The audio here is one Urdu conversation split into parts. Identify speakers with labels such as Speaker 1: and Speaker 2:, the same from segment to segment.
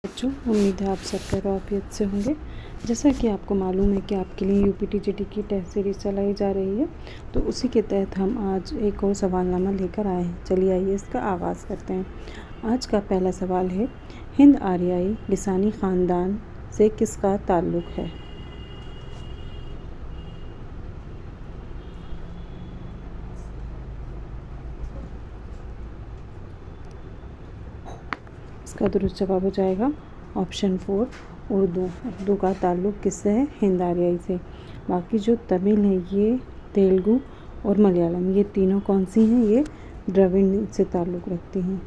Speaker 1: بچوں، امید ہے آپ سب خیر و عافیت سے ہوں گے۔ جیسا کہ آپ کو معلوم ہے کہ آپ کے لیے UPTGT کی ٹیسٹ سیریز چلائی جا رہی ہے، تو اسی کے تحت ہم آج ایک اور سوال نامہ لے کر آئے ہیں۔ چلیے آئیے اس کا آغاز کرتے ہیں۔ آج کا پہلا سوال ہے، ہند آریائی لسانی خاندان سے کس کا تعلق ہے؟ اس کا درست جواب ہو جائے گا آپشن 4 اردو۔ اردو کا تعلق کس سے ہے؟ ہند آریائی سے۔ باقی جو تمل ہے یہ تیلگو اور ملیالم، یہ تینوں کون سی ہیں؟ یہ دراوڑ سے تعلق رکھتی ہیں۔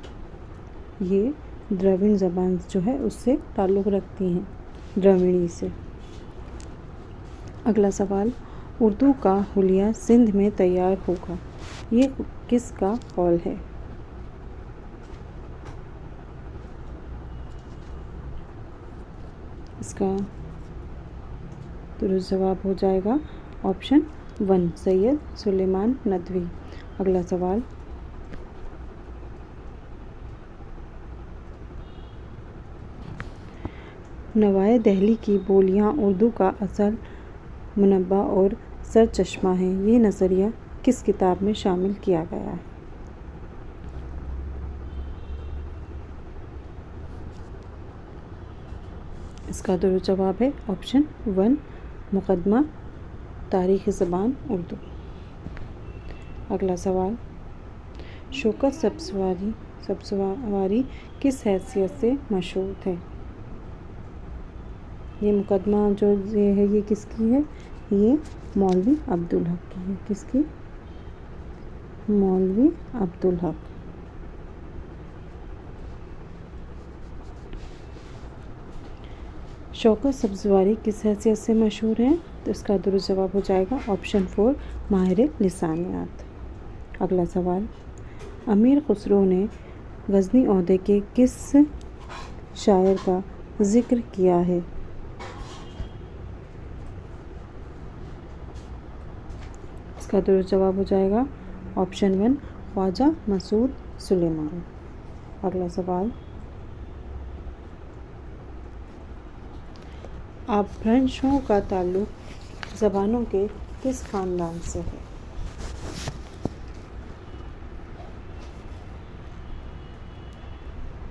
Speaker 1: یہ دراوڑ زبان جو ہے اس سے تعلق رکھتی ہیں، دراوڑی سے۔ اگلا سوال، اردو کا حلیہ سندھ میں تیار ہوگا، یہ کس کا قول ہے؟ اس کا درست جواب ہو جائے گا آپشن 1 سید سلیمان ندوی۔ اگلا سوال، نوائے دہلی کی بولیاں اردو کا اصل منبع اور سرچشمہ ہیں، یہ نظریہ کس کتاب میں شامل کیا گیا ہے؟ اس کا درست جواب ہے آپشن 1 مقدمہ تاریخ زبان اردو۔ اگلا سوال، شوکت سبزواری کس حیثیت سے مشہور تھے؟ یہ مقدمہ جو ہے یہ کس کی ہے؟ یہ مولوی عبدالحق کی ہے۔ کس کی؟ مولوی عبدالحق۔ شوکت سبزواری کس حیثیت سے مشہور ہیں؟ تو اس کا درست جواب ہو جائے گا آپشن 4 ماہر لسانیات۔ اگلا سوال، امیر خسرو نے غزنی عہدے کے کس شاعر کا ذکر کیا ہے؟ اس کا درست جواب ہو جائے گا آپشن 1 خواجہ مسعود سلیمان۔ اگلا سوال، اپبھرنشوں کا تعلق زبانوں کے کس خاندان سے ہے؟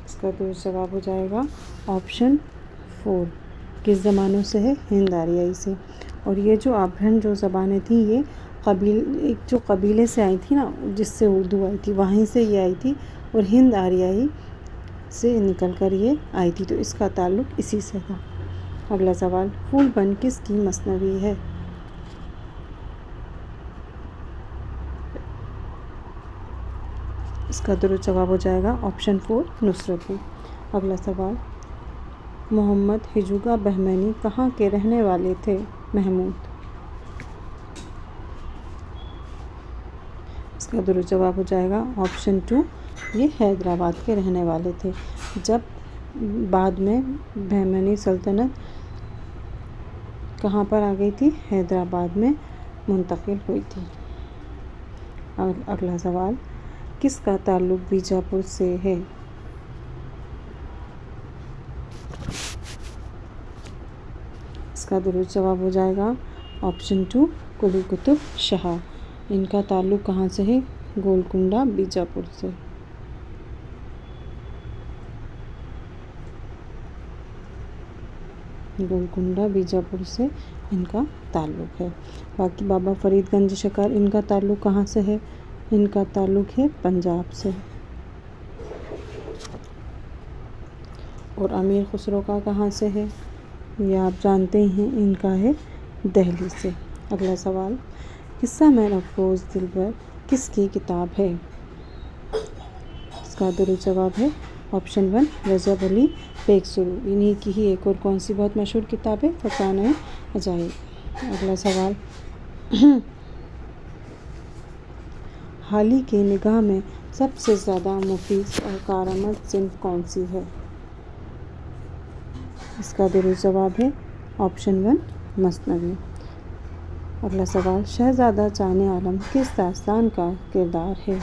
Speaker 1: اس کا درست جواب ہو جائے گا آپشن 4 کس زبانوں سے ہے؟ ہند آریائی سے۔ اور یہ جو اپبھرن جو زبانیں تھیں یہ ایک جو قبیلے سے آئی تھی نا، جس سے اردو آئی تھی، وہیں سے یہ آئی تھی اور ہند آریائی سے نکل کر یہ آئی تھی، تو اس کا تعلق اسی سے تھا۔ اگلا سوال، پھول بن کس کی مثنوی ہے؟ اس کا درست جواب ہو جائے گا آپشن 4 نصرتی۔ اگلا سوال، محمد ہجوگا بہمنی کہاں کے رہنے والے تھے؟ محمود۔ اس کا درست جواب ہو جائے گا آپشن 2 یہ حیدرآباد کے رہنے والے تھے، جب بعد میں بہمنی سلطنت کہاں پر آ گئی تھی؟ حیدرآباد میں منتقل ہوئی تھی۔ اگلا سوال، کس کا تعلق بیجاپور سے ہے؟ اس کا درست جواب ہو جائے گا آپشن 2 قلی قطب شاہ۔ ان کا تعلق کہاں سے ہے؟ گولکنڈہ بیجاپور سے۔ گولکنڈہ بیجاپور سے ان کا تعلق ہے۔ باقی بابا فرید گنج شکار ان کا تعلق کہاں سے ہے؟ ان کا تعلق ہے پنجاب سے۔ اور امیر خسرو کا کہاں سے ہے؟ یہ آپ جانتے ہیں، ان کا ہے دہلی سے۔ اگلا سوال، قصہ میں افروز دلبر کس کی کتاب ہے؟ اس کا درست جواب ہے آپشن 1 رجب علی بیگ سرو۔ انہی کی ہی ایک اور کون سی بہت مشہور کتاب ہے؟ خزانۂ عجائب۔ اگلا سوال، حالی کی نگاہ میں سب سے زیادہ مفید اور کارآمد صنف کون سی ہے؟ اس کا درست جواب ہے آپشن 1 مثنوی۔ اگلا سوال، شہزادہ جان عالم کس داستان کا کردار ہے؟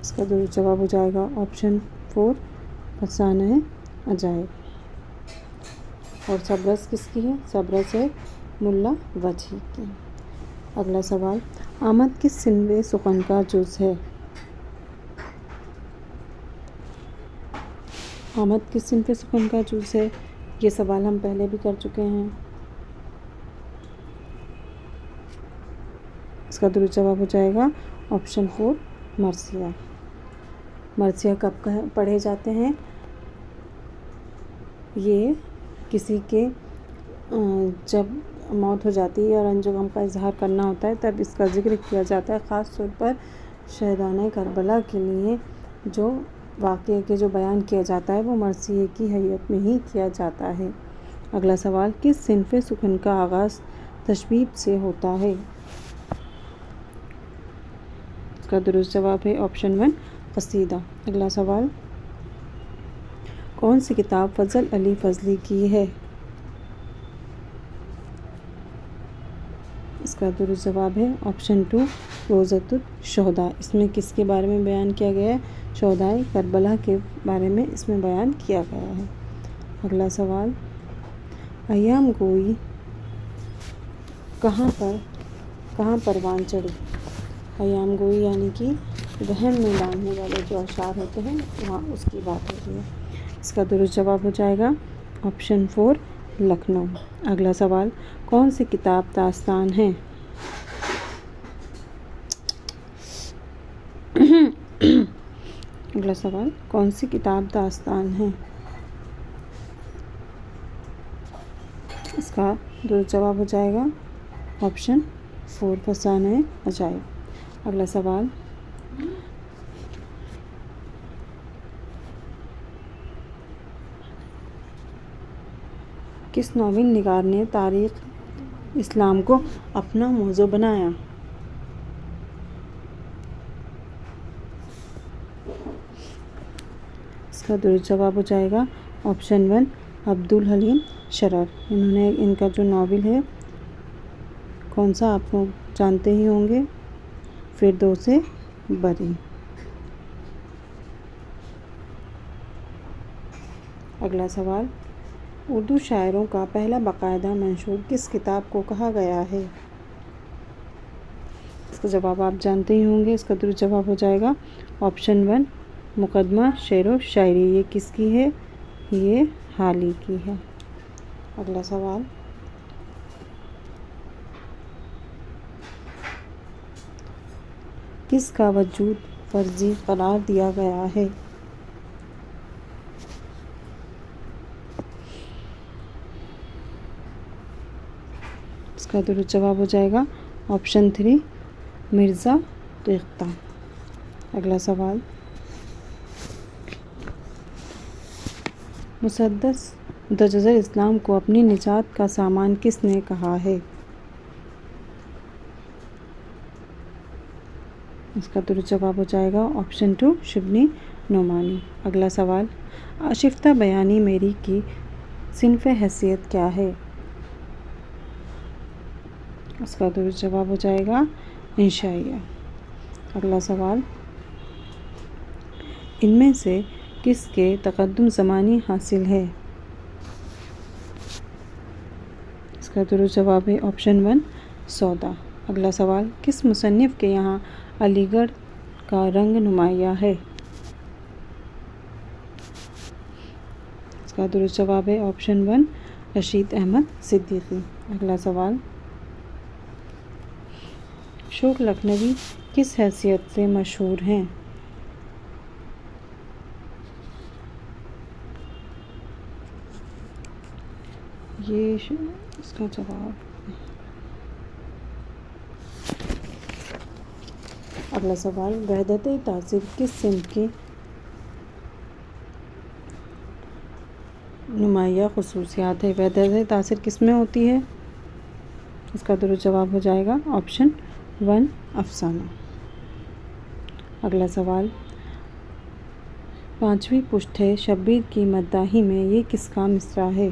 Speaker 1: اس کا درست جواب ہو جائے گا آپشن 4 افسانہ عجائب۔ اور سبرس کس کی ہے؟ سبرس ہے ملا وجہی کی۔ اگلا سوال، آمد کس صنف سخن کا جز ہے؟ آمد کس صنف سخن کا جز ہے؟ یہ سوال ہم پہلے بھی کر چکے ہیں۔ اس کا درست جواب ہو جائے گا آپشن 4 مرثیہ۔ مرثیہ کب پڑھے جاتے ہیں؟ یہ کسی کے جب موت ہو جاتی ہے اور رنج و غم کا اظہار کرنا ہوتا ہے تب اس کا ذکر کیا جاتا ہے، خاص طور پر شہدائے کربلا کے لیے جو واقعے کے جو بیان کیا جاتا ہے وہ مرثیے کی حیثیت میں ہی کیا جاتا ہے۔ اگلا سوال، کس صنف سخن کا آغاز تشبیب سے ہوتا ہے؟ اس کا درست جواب ہے آپشن 1 قصیدہ۔ اگلا سوال، کون سی کتاب فضل علی فضلی کی ہے؟ اس کا درست جواب ہے آپشن 2 روضۃ الشہداء۔ اس میں کس کے بارے میں بیان کیا گیا ہے؟ شہدائے کربلا کے بارے میں اس میں بیان کیا گیا ہے۔ اگلا سوال، ایام گوئی کہاں پروان چڑھی؟ ایام گوئی یعنی کہ وہم میں ڈالنے والے جو اشعار ہوتے ہیں وہاں اس کی بات ہوتی ہے۔ اس کا درست جواب ہو جائے گا آپشن 4 لکھنؤ۔ اگلا سوال، کون سی کتاب داستان ہے؟ اگلا سوال، کون سی کتاب داستان ہے؟ اس کا درست جواب ہو جائے گا آپشن 4 افسانہ عجائب۔ اگلا سوال، کس ناول نگار نے تاریخ اسلام کو اپنا موضوع بنایا؟ اس کا درست جواب ہو جائے گا آپشن 1 عبدالحلیم شرر۔ انہوں نے ان کا جو ناول ہے کون سا آپ لوگ جانتے ہی ہوں گے، فردوس بری۔ اگلا سوال، اردو شاعروں کا پہلا باقاعدہ منشور کس کتاب کو کہا گیا ہے؟ اس کا جواب آپ جانتے ہی ہوں گے۔ اس کا درست جواب ہو جائے گا آپشن 1 مقدمہ شعر و شاعری۔ یہ کس کی ہے؟ یہ حالی کی ہے۔ اگلا سوال، کس کا وجود فرضی قرار دیا گیا ہے؟ اس کا درست جواب ہو جائے گا آپشن 3 مرزا ریختہ۔ اگلا سوال، مسدس متجدد اسلام کو اپنی نجات کا سامان کس نے کہا ہے؟ اس کا درست جواب ہو جائے گا آپشن 2 شبلی نعمانی۔ اگلا سوال، آشفتہ بیانی میری کی صنف حیثیت کیا ہے؟ اس کا درست جواب ہو جائے گا انشائیہ۔ اگلا سوال، ان میں سے کس کے تقدم زمانی حاصل ہے؟ اس کا درست جواب ہے آپشن 1 سودا۔ اگلا سوال، کس مصنف کے یہاں علی گڑھ کا رنگ نمایاں ہے؟ اس کا درست جواب ہے آپشن 1 رشید احمد صدیقی۔ اگلا سوال، اشوک لکھنوی کس حیثیت سے مشہور ہیں؟ یہ اس کا جواب۔ اگلا سوال، وحدت تاثر کس صنف کی نمایاں خصوصیات ہے؟ وحدت تاثر کس میں ہوتی ہے؟ اس کا درست جواب ہو جائے گا آپشن 1 افسانہ۔ اگلا سوال، پانچویں پشت ہے شبیر کی مداحی میں یہ کس کا مصرع ہے؟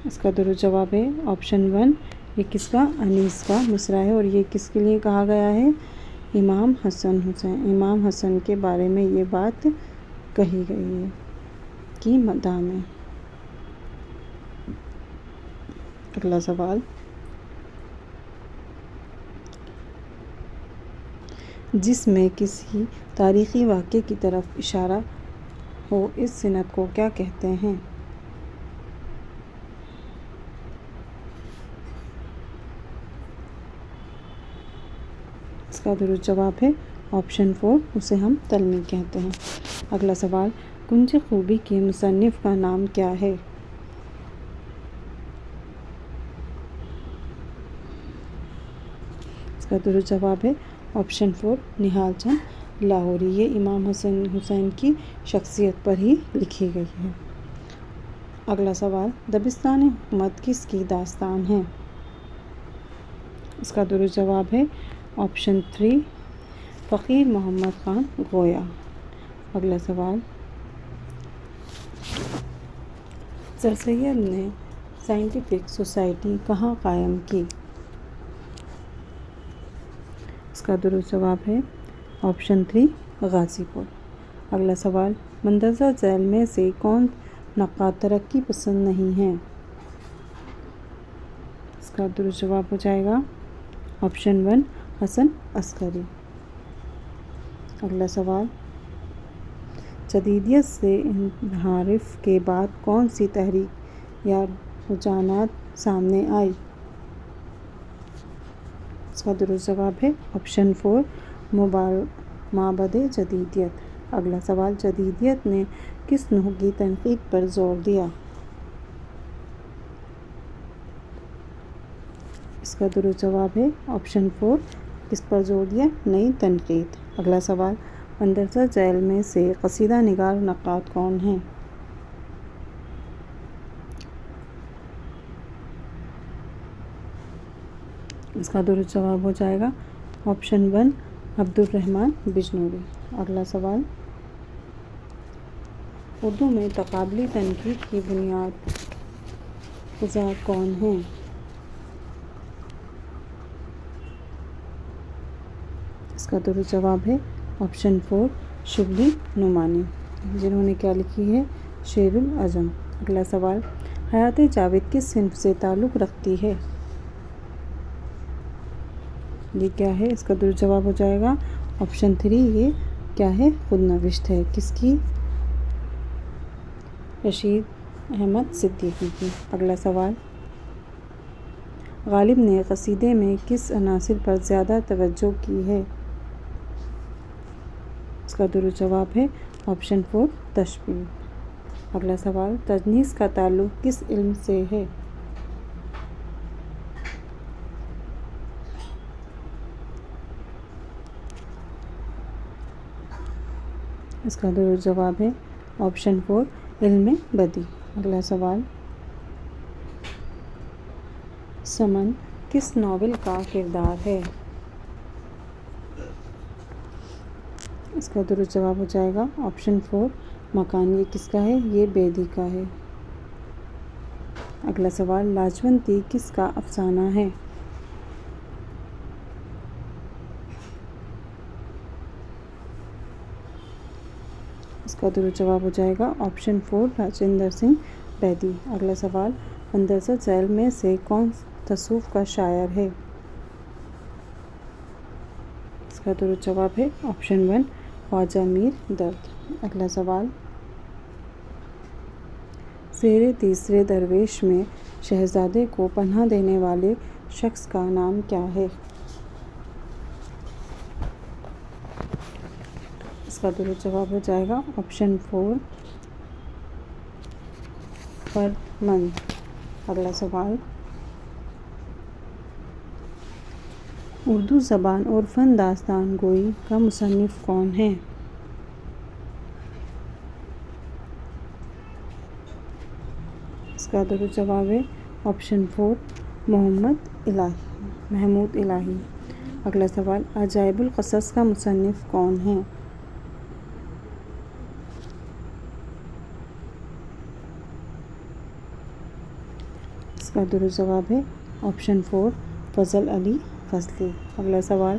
Speaker 1: اس کا درست جواب ہے آپشن 1 یہ کس کا؟ انیس کا مصرع ہے۔ اور یہ کس کے لیے کہا گیا ہے؟ امام حسن کے بارے میں یہ بات کہی گئی ہے کی مدح میں۔ اگلا سوال، جس میں کسی تاریخی واقعے کی طرف اشارہ ہو اس صنعت کو کیا کہتے ہیں؟ اس کا درست جواب ہے آپشن 4، اسے ہم تلمیع کہتے ہیں۔ اگلا سوال، کنج خوبی کے مصنف کا نام کیا ہے؟ اس کا درست جواب ہے آپشن 4، نہال چند لاہوری۔ یہ امام حسین کی شخصیت پر ہی لکھی گئی ہے۔ اگلا سوال، دبستان حکومت کس کی داستان ہے؟ اس کا درست جواب ہے آپشن 3، فقیر محمد خان گویا۔ اگلا سوال، سر سید نے سائنٹیفک سوسائٹی کہاں قائم کی؟ اس کا درست جواب ہے آپشن 3، غازی پور۔ اگلا سوال، مندرجہ ذیل میں سے کون نقاد ترقی پسند نہیں ہے؟ اس کا درست جواب ہو جائے گا آپشن 1، حسن عسکری۔ اگلا سوال، جدیدیت سے انحراف کے بعد کون سی تحریک یا رجحانات سامنے آئی؟ اس کا درست جواب ہے آپشن 4، مابعد جدیدیت۔ اگلا سوال، جدیدیت نے کس نوع کی تنقید پر زور دیا؟ اس کا درست جواب ہے آپشن 4، کس پر زور دیا؟ نئی تنقید۔ اگلا سوال، مندرجہ ذیل میں سے قصیدہ نگار نقاد کون ہیں؟ اس کا درست جواب ہو جائے گا آپشن 1، عبدالرحمن بجنوری۔ اگلا سوال، اردو میں تقابلی تنقید کی بنیاد گزار کون ہیں؟ اس کا درست جواب ہے آپشن 4، شبلی نعمانی، جنہوں نے کیا لکھی ہے؟ شعر العظم۔ اگلا سوال، حیات جاوید کس صنف سے تعلق رکھتی ہے؟ یہ کیا ہے؟ اس کا درست جواب ہو جائے گا آپشن 3، یہ کیا ہے؟ خود نوشت ہے۔ کس کی؟ رشید احمد صدیقی کی۔ اگلا سوال، غالب نے قصیدے میں کس عنصر پر زیادہ توجہ کی ہے؟ اس کا درست جواب ہے آپشن 4، تشبیہ۔ اگلا سوال، تجنیس کا تعلق کس علم سے ہے؟ اس کا درست جواب ہے آپشن 4، علم بدیع۔ اگلا سوال، سمن کس ناول کا کردار ہے؟ اس کا درست جواب ہو جائے گا آپشن 4، مکان۔ یہ کس کا ہے؟ یہ بیدی کا ہے۔ اگلا سوال، لاجونتی کس کا افسانہ ہے؟ اس کا درست جواب ہو جائے گا آپشن 4، راجندر سنگھ بیدی۔ اگلا سوال، مندرجہ ذیل میں سے کون تصوف کا شاعر ہے؟ اس کا درست جواب ہے آپشن 1، خواجہ میر درد۔ اگلا سوال، زیر تیسرے درویش میں شہزادے کو پناہ دینے والے شخص کا نام کیا ہے؟ اس کا درست جواب ہو جائے گا آپشن 4، فرد مند۔ اگلا سوال، اردو زبان اور فن داستان گوئی کا مصنف کون ہے؟ اس کا درست جواب ہے آپشن 4، محمود الہی۔ اگلا سوال، عجائب القصص کا مصنف کون ہے؟ اس کا درست جواب ہے آپشن 4، فضل علی فضلی۔ اگلا سوال،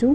Speaker 1: 2